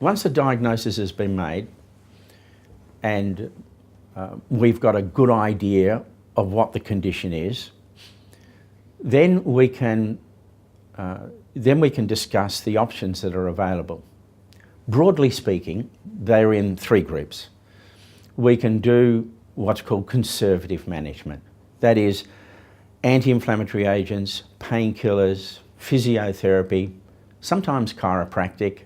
Once a diagnosis has been made and we've got a good idea of what the condition is, then we can discuss the options that are available. Broadly speaking, they're in three groups. We can do what's called conservative management. That is, anti-inflammatory agents, painkillers, physiotherapy, sometimes chiropractic,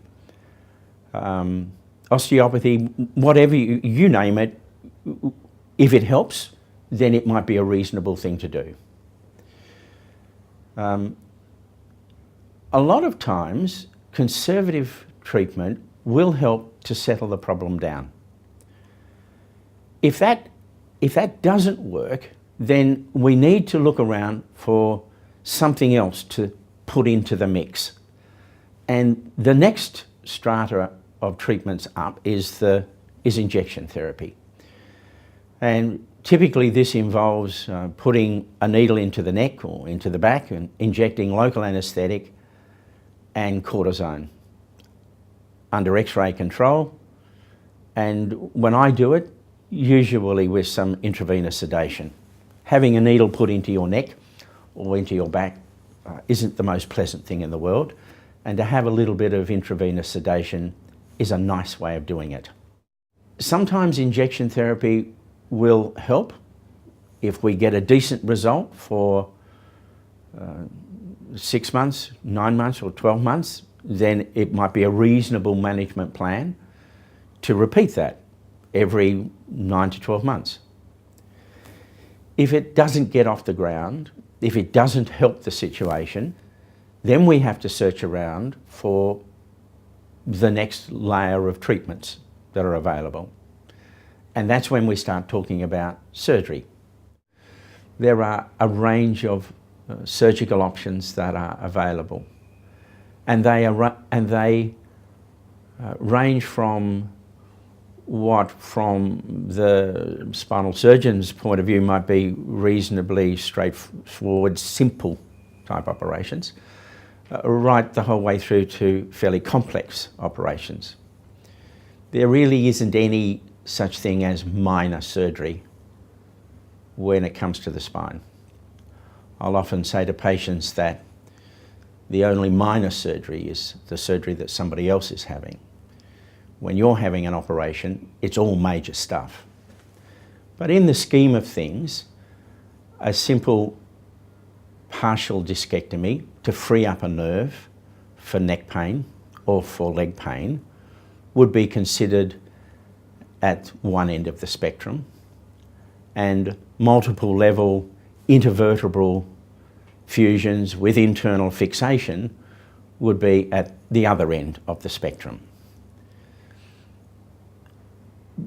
osteopathy, whatever you name it. If it helps, then it might be a reasonable thing to do. A lot of times, conservative treatment will help to settle the problem down. If that doesn't work, then we need to look around for something else to put into the mix. And the next strata of treatments up is injection therapy. And typically this involves putting a needle into the neck or into the back and injecting local anaesthetic and cortisone under X-ray control. And when I do it, usually with some intravenous sedation. Having a needle put into your neck or into your back isn't the most pleasant thing in the world, and to have a little bit of intravenous sedation is a nice way of doing it. Sometimes injection therapy will help if we get a decent result for 6 months, 9 months or 12 months, then it might be a reasonable management plan to repeat that every 9 to 12 months. If it doesn't get off the ground, if it doesn't help the situation, then we have to search around for the next layer of treatments that are available. And that's when we start talking about surgery. There are a range of surgical options that are available. And they range from what, from the spinal surgeon's point of view, might be reasonably straightforward, simple type operations, right the whole way through to fairly complex operations. There really isn't any such thing as minor surgery when it comes to the spine. I'll often say to patients that the only minor surgery is the surgery that somebody else is having. When you're having an operation, it's all major stuff. But in the scheme of things, a simple partial discectomy to free up a nerve for neck pain or for leg pain would be considered at one end of the spectrum, and multiple level intervertebral fusions with internal fixation would be at the other end of the spectrum.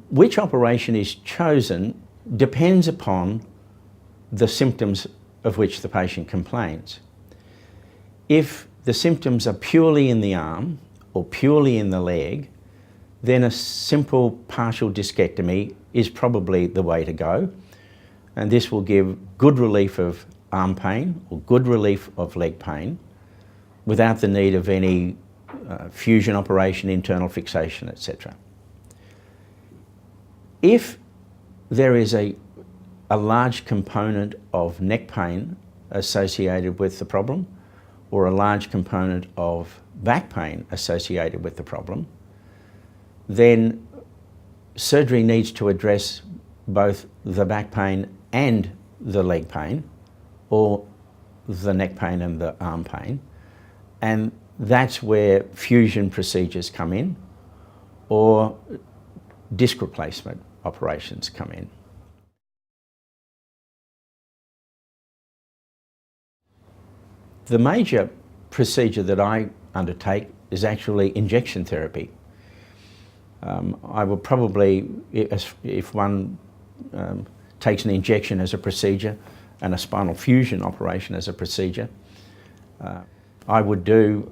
Which operation is chosen depends upon the symptoms of which the patient complains. If the symptoms are purely in the arm or purely in the leg, then a simple partial discectomy is probably the way to go. And this will give good relief of arm pain or good relief of leg pain without the need of any fusion operation, internal fixation, etc. If there is a large component of neck pain associated with the problem, or a large component of back pain associated with the problem, then surgery needs to address both the back pain and the leg pain, or the neck pain and the arm pain. And that's where fusion procedures come in, or disc replacement operations come in. The major procedure that I undertake is actually injection therapy. I will probably, if one takes an injection as a procedure and a spinal fusion operation as a procedure, I would do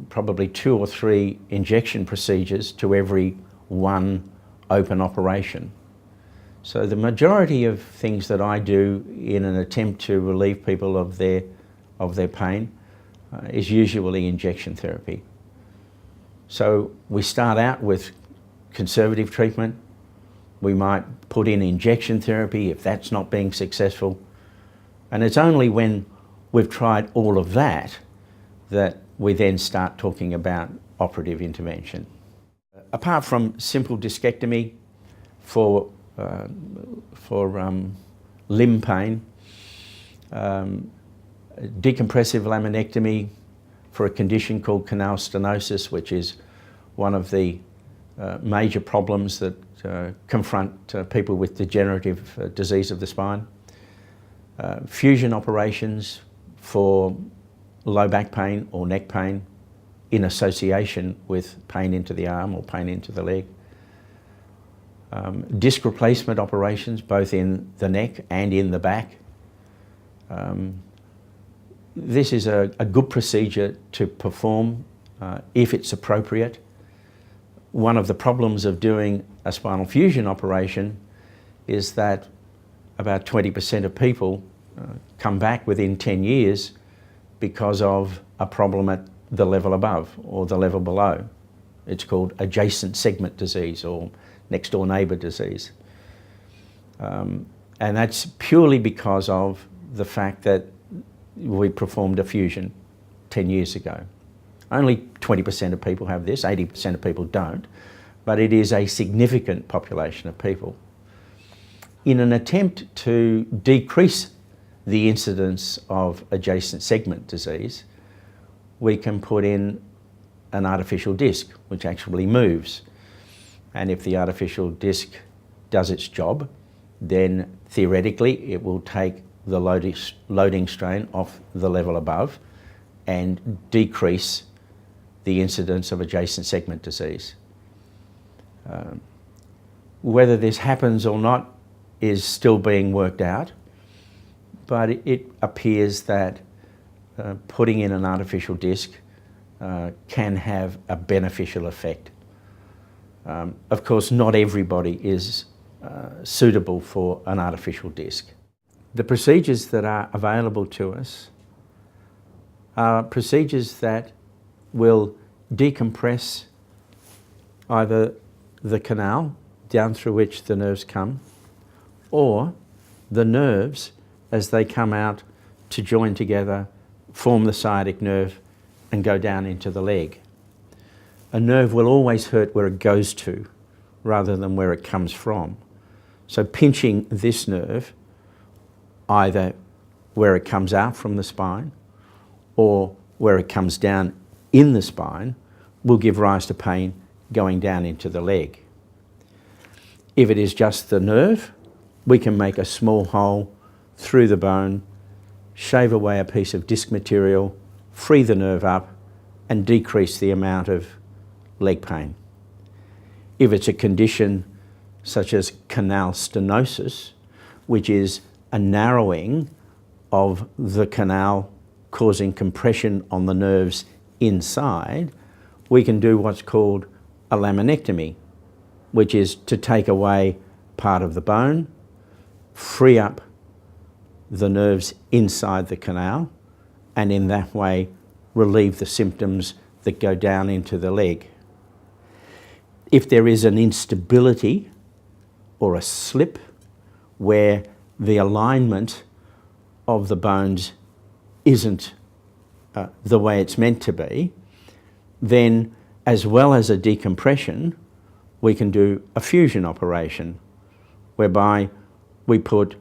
probably 2 or 3 injection procedures to every one open operation. So the majority of things that I do in an attempt to relieve people of their pain is usually injection therapy. So we start out with conservative treatment. We might put in injection therapy if that's not being successful. And it's only when we've tried all of that that we then start talking about operative intervention. Apart from simple discectomy for limb pain, decompressive laminectomy for a condition called canal stenosis, which is one of the major problems that confront people with degenerative disease of the spine. Fusion operations for low back pain or neck pain in association with pain into the arm or pain into the leg. Disc replacement operations both in the neck and in the back. This is a good procedure to perform if it's appropriate. One of the problems of doing a spinal fusion operation is that about 20% of people come back within 10 years because of a problem at the level above or the level below. It's called adjacent segment disease or next door neighbour disease. And that's purely because of the fact that we performed a fusion 10 years ago. Only 20% of people have this, 80% of people don't, but it is a significant population of people. In an attempt to decrease the incidence of adjacent segment disease, we can put in an artificial disc, which actually moves. And if the artificial disc does its job, then theoretically it will take the loading strain off the level above and decrease the incidence of adjacent segment disease. Whether this happens or not is still being worked out, but it appears that putting in an artificial disc can have a beneficial effect. Of course, not everybody is suitable for an artificial disc. The procedures that are available to us are procedures that will decompress either the canal down through which the nerves come, or the nerves as they come out to join together, form the sciatic nerve and go down into the leg. A nerve will always hurt where it goes to rather than where it comes from. So pinching this nerve, either where it comes out from the spine or where it comes down in the spine, will give rise to pain going down into the leg. If it is just the nerve, we can make a small hole through the bone, shave away a piece of disc material, free the nerve up and decrease the amount of leg pain. If it's a condition such as canal stenosis, which is a narrowing of the canal causing compression on the nerves inside, we can do what's called a laminectomy, which is to take away part of the bone, free up the nerves inside the canal, and in that way relieve the symptoms that go down into the leg. If there is an instability or a slip where the alignment of the bones isn't the way it's meant to be, then as well as a decompression, we can do a fusion operation whereby we put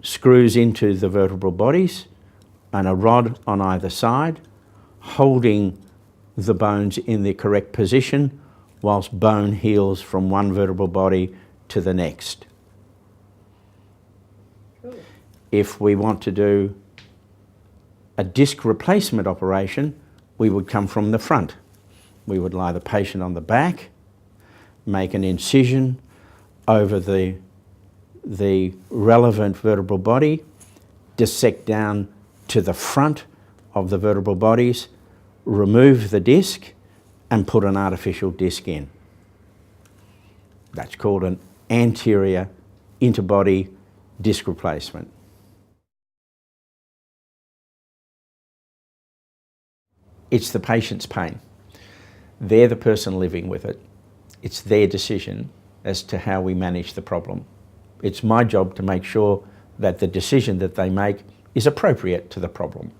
screws into the vertebral bodies and a rod on either side, holding the bones in the correct position whilst bone heals from one vertebral body to the next. Cool. If we want to do a disc replacement operation, we would come from the front. We would lie the patient on the back, make an incision over the relevant vertebral body, dissect down to the front of the vertebral bodies, remove the disc and put an artificial disc in. That's called an anterior interbody disc replacement. it's the patient's pain. They're the person living with it. It's their decision as to how we manage the problem. It's my job to make sure that the decision that they make is appropriate to the problem.